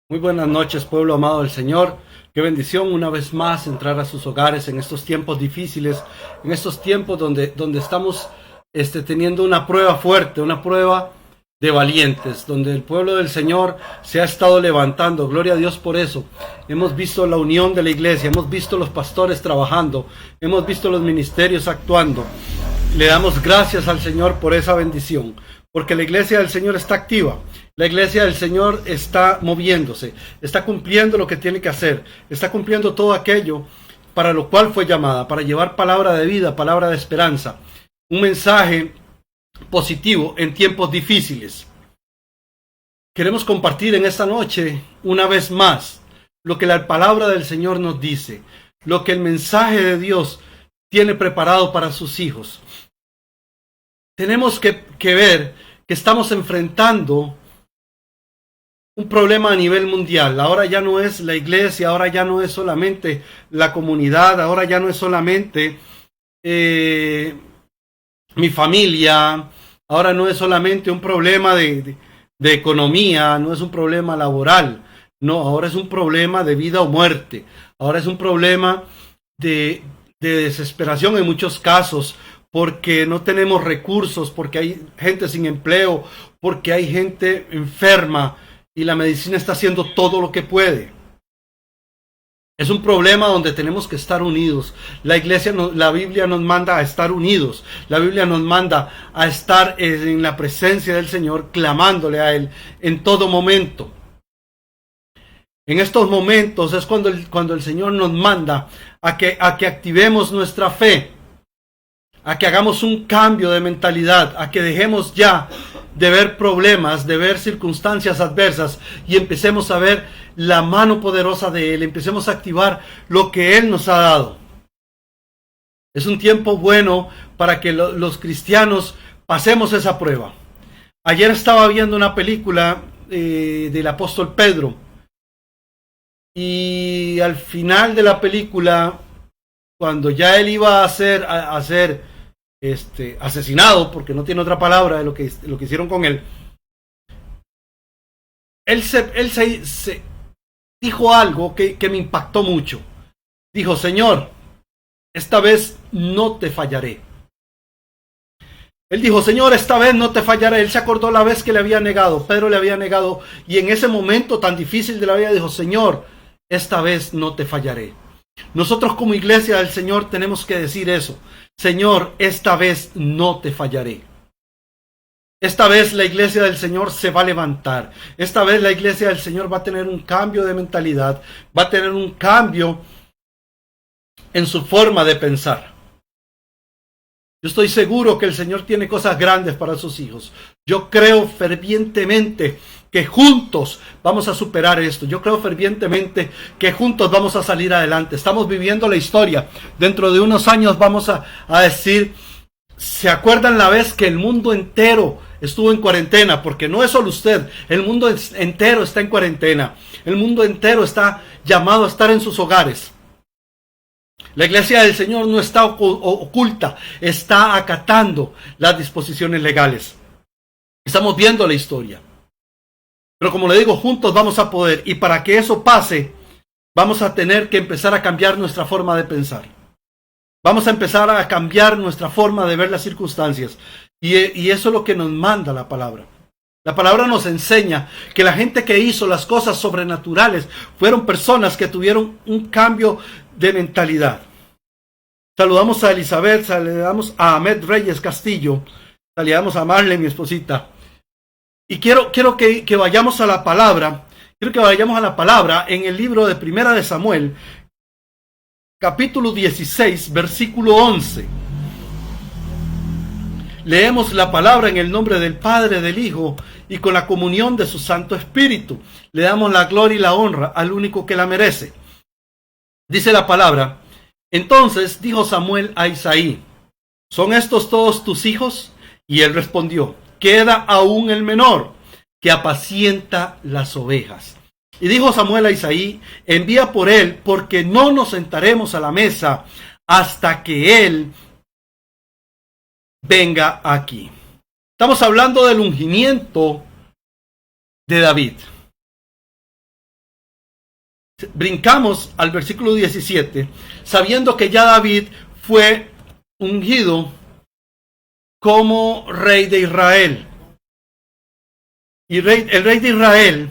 Muy buenas noches, pueblo amado del Señor. Qué bendición una vez más entrar a sus hogares en estos tiempos difíciles, en estos tiempos donde estamos teniendo una prueba fuerte, una prueba de valientes, donde el pueblo del Señor se ha estado levantando. Gloria a Dios por eso. Hemos visto la unión de la iglesia, hemos visto los pastores trabajando, hemos visto los ministerios actuando. Le damos gracias al Señor por esa bendición, porque la iglesia del Señor está activa. La iglesia del Señor está moviéndose, está cumpliendo lo que tiene que hacer, está cumpliendo todo aquello para lo cual fue llamada, para llevar palabra de vida, palabra de esperanza, un mensaje positivo en tiempos difíciles. Queremos compartir en esta noche una vez más lo que la palabra del Señor nos dice, lo que el mensaje de Dios tiene preparado para sus hijos. Tenemos que ver que estamos enfrentando un problema a nivel mundial. Ahora ya no es la iglesia, ahora ya no es solamente la comunidad, ahora ya no es solamente mi familia, ahora no es solamente un problema de economía, no es un problema laboral, no, ahora es un problema de vida o muerte, ahora es un problema de desesperación en muchos casos, porque no tenemos recursos, porque hay gente sin empleo, porque hay gente enferma, y la medicina está haciendo todo lo que puede. Es un problema donde tenemos que estar unidos. La iglesia, la Biblia nos manda a estar unidos. La Biblia nos manda a estar en la presencia del Señor, clamándole a Él en todo momento. En estos momentos es cuando el Señor nos manda a que activemos nuestra fe, a que hagamos un cambio de mentalidad, a que dejemos ya de ver problemas, de ver circunstancias adversas y empecemos a ver la mano poderosa de Él, empecemos a activar lo que Él nos ha dado. Es un tiempo bueno para que los cristianos pasemos esa prueba. Ayer estaba viendo una película del apóstol Pedro y al final de la película, cuando ya él iba a ser asesinado, porque no tiene otra palabra de lo que hicieron con él, él se dijo algo que me impactó mucho. Dijo: Señor, esta vez no te fallaré. Él dijo: Señor, esta vez no te fallaré. Él se acordó la vez que le había negado, Pedro le había negado, y en ese momento tan difícil de la vida dijo: Señor, esta vez no te fallaré. Nosotros como iglesia del Señor tenemos que decir eso: Señor, esta vez no te fallaré. Esta vez la iglesia del Señor se va a levantar. Esta vez la iglesia del Señor va a tener un cambio de mentalidad, va a tener un cambio en su forma de pensar. Yo estoy seguro que el Señor tiene cosas grandes para sus hijos. Yo creo fervientemente que juntos vamos a superar esto. Yo creo fervientemente que juntos vamos a salir adelante. Estamos viviendo la historia. Dentro de unos años vamos a decir: ¿se acuerdan la vez que el mundo entero estuvo en cuarentena? Porque no es solo usted, el mundo entero está en cuarentena. El mundo entero está llamado a estar en sus hogares. La iglesia del Señor no está oculta, está acatando las disposiciones legales. Estamos viendo la historia. Pero como le digo, juntos vamos a poder. Y para que eso pase, vamos a tener que empezar a cambiar nuestra forma de pensar. Vamos a empezar a cambiar nuestra forma de ver las circunstancias. Y eso es lo que nos manda la palabra. La palabra nos enseña que la gente que hizo las cosas sobrenaturales fueron personas que tuvieron un cambio de mentalidad. Saludamos a Elizabeth, saludamos a Ahmed Reyes Castillo, saludamos a Marlene, mi esposita. Y quiero que vayamos a la palabra. Quiero que vayamos a la palabra en el libro de Primera de Samuel, capítulo 16, versículo 11. Leemos la palabra en el nombre del Padre, del Hijo y con la comunión de su Santo Espíritu. Le damos la gloria y la honra al único que la merece. Dice la palabra: entonces dijo Samuel a Isaí: ¿son estos todos tus hijos? Y él respondió: queda aún el menor, que apacienta las ovejas. Y dijo Samuel a Isaí: envía por él, porque no nos sentaremos a la mesa hasta que él venga aquí. Estamos hablando del ungimiento de David. brincamos al versículo 17, sabiendo que ya David fue ungido como rey de Israel. Y el rey de Israel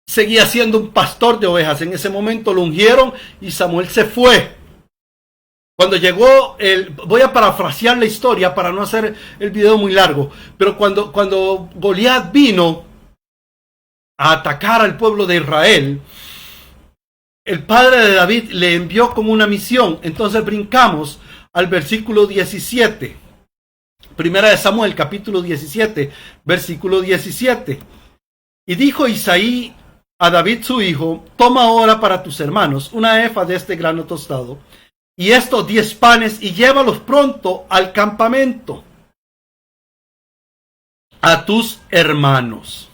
seguía siendo un pastor de ovejas. En ese momento lo ungieron y Samuel se fue. Cuando llegó, voy a parafrasear la historia para no hacer el video muy largo, pero cuando Goliat vino a atacar al pueblo de Israel, el padre de David le envió como una misión. Entonces brincamos al versículo 17. Primera de Samuel, capítulo 17, versículo 17. Y dijo Isaí a David su hijo: toma ahora para tus hermanos una efa de este grano tostado y estos 10 panes y llévalos pronto al campamento a tus hermanos.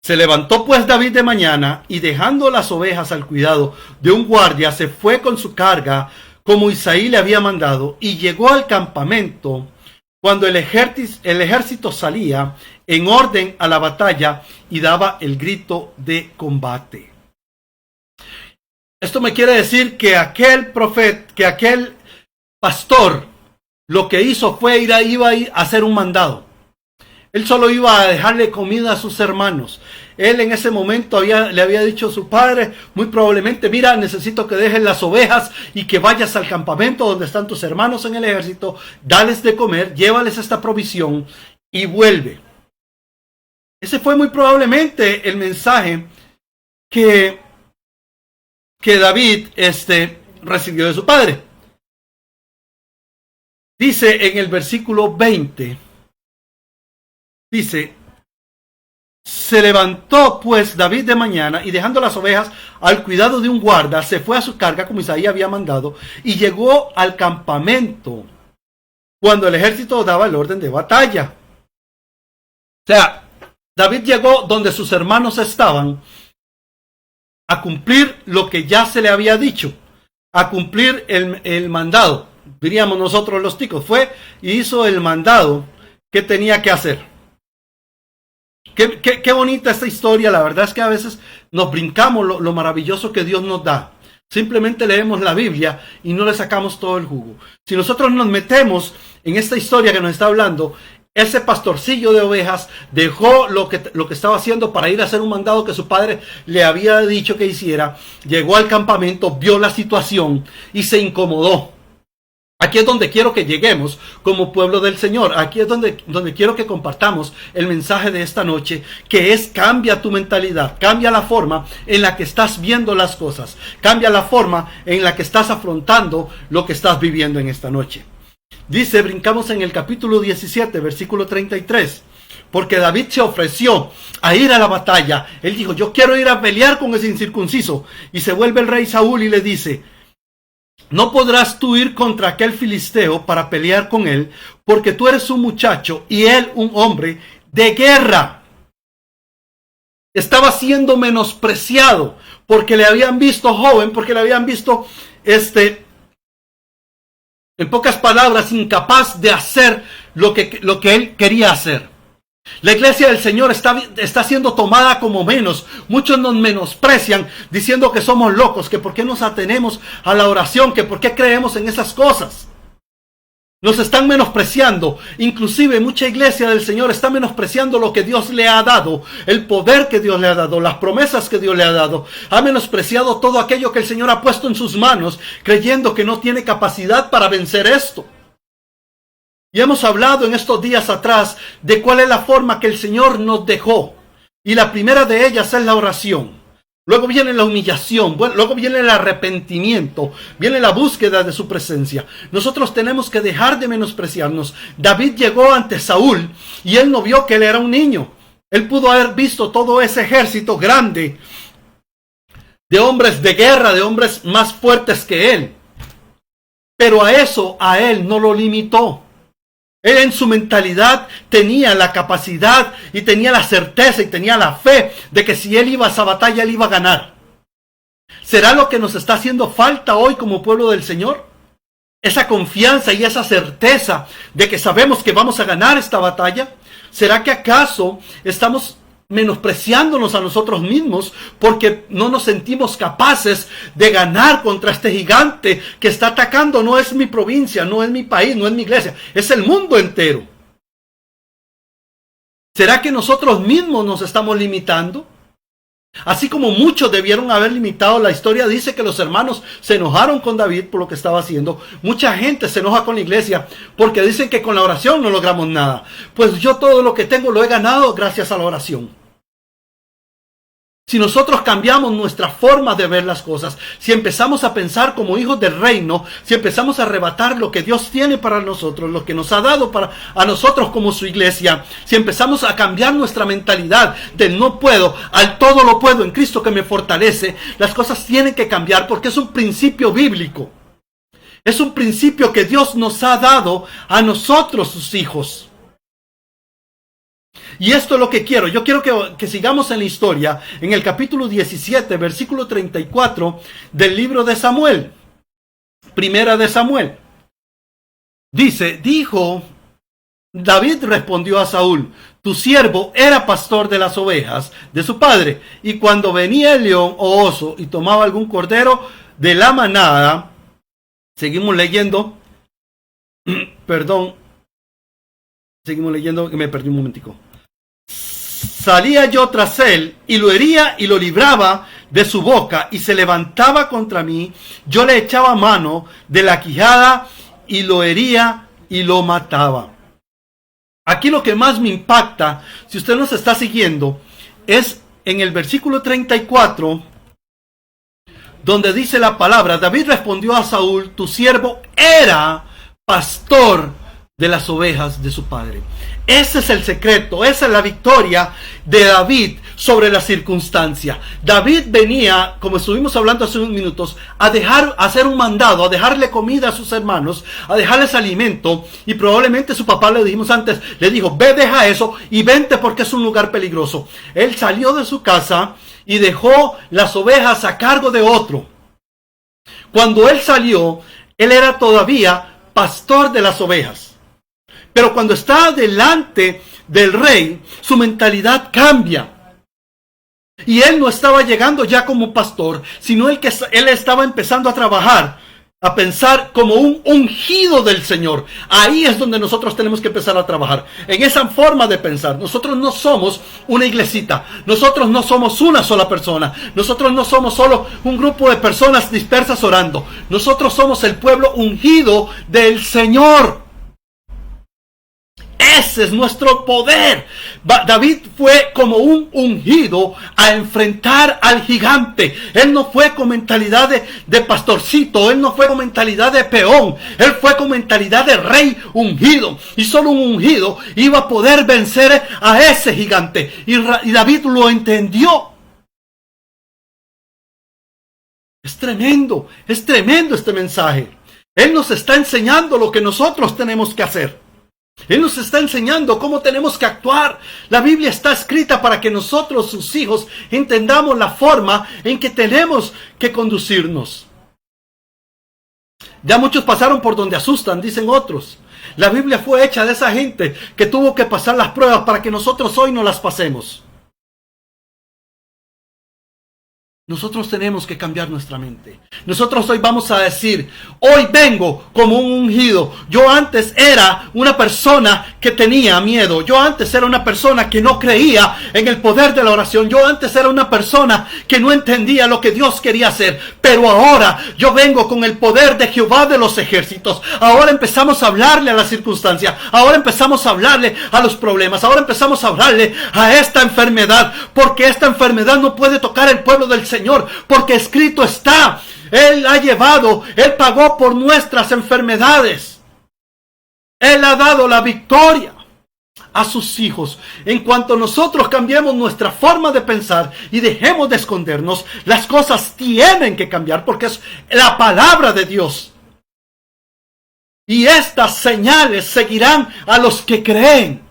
Se levantó pues David de mañana y dejando las ovejas al cuidado de un guardia, se fue con su carga como Isaí le había mandado y llegó al campamento cuando el ejército salía en orden a la batalla y daba el grito de combate. Esto me quiere decir que aquel pastor, lo que hizo fue iba a ir a hacer un mandado. Él solo iba a dejarle comida a sus hermanos. Él en ese momento le había dicho a su padre, muy probablemente: mira, necesito que dejes las ovejas y que vayas al campamento donde están tus hermanos en el ejército, dales de comer, llévales esta provisión y vuelve. Ese fue muy probablemente el mensaje que David recibió de su padre. Dice en el versículo 20, dice: se levantó pues David de mañana y dejando las ovejas al cuidado de un guarda, se fue a su carga como Isaí había mandado y llegó al campamento cuando el ejército daba el orden de batalla. O sea, David llegó donde sus hermanos estaban a cumplir lo que ya se le había dicho, a cumplir el mandado. Diríamos nosotros los ticos, fue y hizo el mandado que tenía que hacer. Qué bonita esta historia. La verdad es que a veces nos brincamos lo maravilloso que Dios nos da. Simplemente leemos la Biblia y no le sacamos todo el jugo. Si nosotros nos metemos en esta historia que nos está hablando, ese pastorcillo de ovejas dejó lo que estaba haciendo para ir a hacer un mandado que su padre le había dicho que hiciera. Llegó al campamento, vio la situación y se incomodó. Aquí es donde quiero que lleguemos como pueblo del Señor. Aquí es donde quiero que compartamos el mensaje de esta noche, que es: cambia tu mentalidad, cambia la forma en la que estás viendo las cosas, cambia la forma en la que estás afrontando lo que estás viviendo en esta noche. Dice, brincamos en el capítulo 17, versículo 33. Porque David se ofreció a ir a la batalla. Él dijo: yo quiero ir a pelear con ese incircunciso. Y se vuelve el rey Saúl y le dice: no podrás tú ir contra aquel filisteo para pelear con él, porque tú eres un muchacho y él un hombre de guerra. Estaba siendo menospreciado porque le habían visto joven, porque le habían visto, en pocas palabras, incapaz de hacer lo que él quería hacer. La iglesia del Señor está siendo tomada como menos. Muchos nos menosprecian diciendo que somos locos, que por qué nos atenemos a la oración, que por qué creemos en esas cosas. Nos están menospreciando. Inclusive mucha iglesia del Señor está menospreciando lo que Dios le ha dado, el poder que Dios le ha dado, las promesas que Dios le ha dado. Ha menospreciado todo aquello que el Señor ha puesto en sus manos, creyendo que no tiene capacidad para vencer esto. Y hemos hablado en estos días atrás de cuál es la forma que el Señor nos dejó. Y la primera de ellas es la oración. Luego viene la humillación, luego viene el arrepentimiento, viene la búsqueda de su presencia. Nosotros tenemos que dejar de menospreciarnos. David llegó ante Saúl y él no vio que él era un niño. Él pudo haber visto todo ese ejército grande de hombres de guerra, de hombres más fuertes que él. Pero a él no lo limitó. Él en su mentalidad tenía la capacidad y tenía la certeza y tenía la fe de que si él iba a esa batalla, él iba a ganar. ¿Será lo que nos está haciendo falta hoy como pueblo del Señor? Esa confianza y esa certeza de que sabemos que vamos a ganar esta batalla. ¿Será que acaso estamos menospreciándonos a nosotros mismos porque no nos sentimos capaces de ganar contra este gigante que está atacando. No es mi provincia, no es mi país, no es mi iglesia, es el mundo entero. ¿Será que nosotros mismos nos estamos limitando? Así como muchos debieron haber limitado, la historia dice que los hermanos se enojaron con David por lo que estaba haciendo. Mucha gente se enoja con la iglesia porque dicen que con la oración no logramos nada. Pues yo todo lo que tengo lo he ganado gracias a la oración. Si nosotros cambiamos nuestra forma de ver las cosas, si empezamos a pensar como hijos del reino, si empezamos a arrebatar lo que Dios tiene para nosotros, lo que nos ha dado a nosotros como su iglesia, si empezamos a cambiar nuestra mentalidad del no puedo al todo lo puedo en Cristo que me fortalece, las cosas tienen que cambiar porque es un principio bíblico. Es un principio que Dios nos ha dado a nosotros, sus hijos. Y esto es lo que quiero. Yo quiero que sigamos en la historia, en el capítulo 17, versículo 34 del libro de Samuel. Primera de Samuel. Dice, dijo, David respondió a Saúl, tu siervo era pastor de las ovejas de su padre, y cuando venía el león o oso y tomaba algún cordero de la manada, seguimos leyendo, seguimos leyendo, que me perdí un momentico. Salía yo tras él y lo hería y lo libraba de su boca y se levantaba contra mí. Yo le echaba mano de la quijada y lo hería y lo mataba. Aquí lo que más me impacta, si usted nos está siguiendo, es en el versículo 34, donde dice la palabra, David respondió a Saúl, tu siervo era pastor de las ovejas de su padre. Ese es el secreto, esa es la victoria de David sobre la circunstancia. David venía, como estuvimos hablando hace unos minutos, a hacer un mandado, a dejarle comida a sus hermanos, a dejarles alimento, y probablemente su papá, le dijimos antes, le dijo, ve, deja eso y vente porque es un lugar peligroso. Él salió de su casa y dejó las ovejas a cargo de otro. Cuando él salió, él era todavía pastor de las ovejas. Pero cuando está delante del rey, su mentalidad cambia. Y él no estaba llegando ya como pastor, sino él estaba empezando a trabajar, a pensar como un ungido del Señor. Ahí es donde nosotros tenemos que empezar a trabajar, en esa forma de pensar. Nosotros no somos una iglesita, nosotros no somos una sola persona, nosotros no somos solo un grupo de personas dispersas orando. Nosotros somos el pueblo ungido del Señor. Ese es nuestro poder. David fue como un ungido a enfrentar al gigante. Él no fue con mentalidad de pastorcito. Él no fue con mentalidad de peón. Él fue con mentalidad de rey ungido. Y solo un ungido iba a poder vencer a ese gigante. Y David lo entendió. Es tremendo este mensaje. Él nos está enseñando lo que nosotros tenemos que hacer. Él nos está enseñando cómo tenemos que actuar. La Biblia está escrita para que nosotros, sus hijos, entendamos la forma en que tenemos que conducirnos. Ya muchos pasaron por donde asustan, dicen otros. La Biblia fue hecha de esa gente que tuvo que pasar las pruebas para que nosotros hoy no las pasemos. Nosotros tenemos que cambiar nuestra mente. Nosotros hoy vamos a decir, hoy vengo como un ungido. Yo antes era una persona que tenía miedo. Yo antes era una persona que no creía en el poder de la oración. Yo antes era una persona que no entendía lo que Dios quería hacer. Pero ahora yo vengo con el poder de Jehová de los ejércitos. Ahora empezamos a hablarle a la circunstancia. Ahora empezamos a hablarle a los problemas. Ahora empezamos a hablarle a esta enfermedad. Porque esta enfermedad no puede tocar el pueblo del Señor, porque escrito está, Él pagó por nuestras enfermedades. Él ha dado la victoria a sus hijos. En cuanto nosotros cambiemos nuestra forma de pensar y dejemos de escondernos, las cosas tienen que cambiar porque es la palabra de Dios. Y estas señales seguirán a los que creen.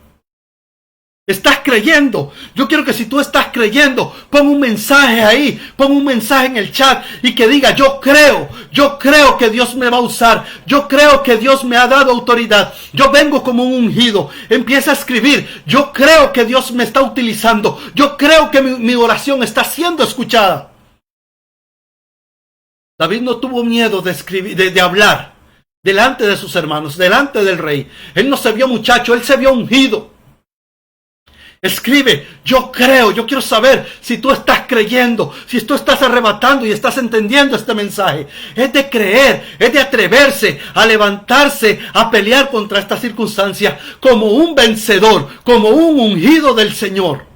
¿Estás creyendo? Yo quiero que si tú estás creyendo, pon un mensaje ahí, pon un mensaje en el chat y que diga, yo creo que Dios me va a usar, yo creo que Dios me ha dado autoridad, yo vengo como un ungido. Empieza a escribir, yo creo que Dios me está utilizando, yo creo que mi oración está siendo escuchada. David no tuvo miedo de escribir, de hablar delante de sus hermanos, delante del rey. Él no se vio muchacho, él se vio ungido. Escribe, yo creo, yo quiero saber si tú estás creyendo, si tú estás arrebatando y estás entendiendo este mensaje. Es de creer, es de atreverse a levantarse, a pelear contra esta circunstancia como un vencedor, como un ungido del Señor.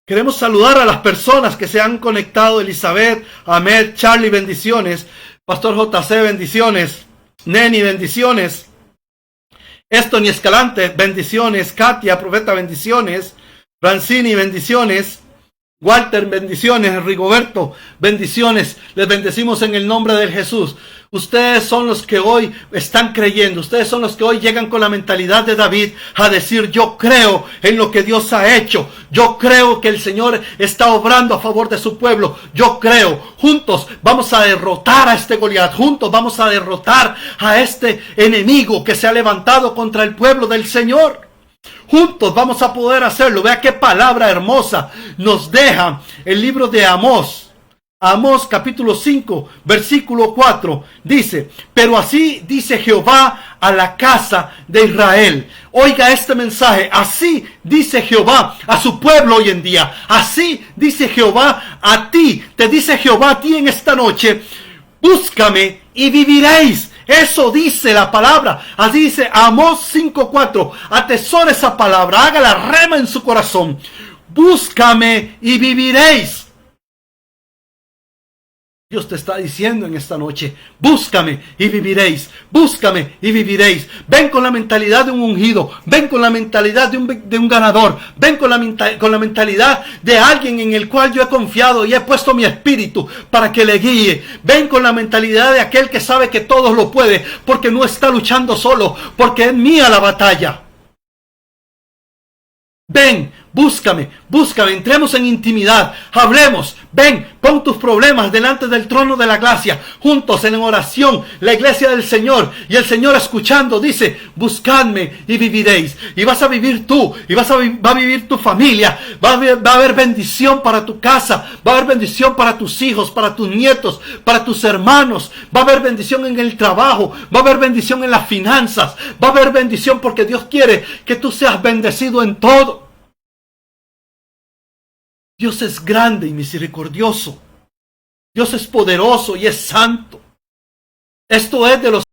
Queremos saludar a las personas que se han conectado. Elizabeth, Ahmed, Charlie, bendiciones. Pastor JC, bendiciones. Neni, bendiciones. Estoni Escalante, bendiciones. Katia, profeta, bendiciones. Francini, bendiciones. Walter, bendiciones. Rigoberto, bendiciones. Les bendecimos en el nombre de Jesús. Ustedes son los que hoy están creyendo. Ustedes son los que hoy llegan con la mentalidad de David a decir, yo creo en lo que Dios ha hecho. Yo creo que el Señor está obrando a favor de su pueblo. Yo creo. Juntos vamos a derrotar a este Goliat. Juntos vamos a derrotar a este enemigo que se ha levantado contra el pueblo del Señor. Juntos vamos a poder hacerlo. Vea qué palabra hermosa nos deja el libro de Amós. Amós capítulo 5, versículo 4, dice, pero así dice Jehová a la casa de Israel. Oiga este mensaje, así dice Jehová a su pueblo hoy en día. Así dice Jehová a ti, te dice Jehová a ti en esta noche, búscame y viviréis. Eso dice la palabra. Así dice Amós 5:4. Atesore esa palabra, hágala rema en su corazón. Búscame y viviréis. Dios te está diciendo en esta noche, búscame y viviréis, búscame y viviréis. Ven con la mentalidad de un ungido, ven con la mentalidad de un ganador, ven con la mentalidad de alguien en el cual yo he confiado y he puesto mi espíritu para que le guíe. Ven con la mentalidad de aquel que sabe que todo lo puede, porque no está luchando solo, porque es mía la batalla. Ven, búscame, entremos en intimidad, hablemos, ven, pon tus problemas delante del trono de la gracia, juntos en oración, la iglesia del Señor, y el Señor escuchando dice, buscadme y viviréis, y vas a vivir tú, y va a vivir tu familia, va a haber bendición para tu casa, va a haber bendición para tus hijos, para tus nietos, para tus hermanos, va a haber bendición en el trabajo, va a haber bendición en las finanzas, va a haber bendición porque Dios quiere que tú seas bendecido en todo. Dios es grande y misericordioso. Dios es poderoso y es santo. Esto es de los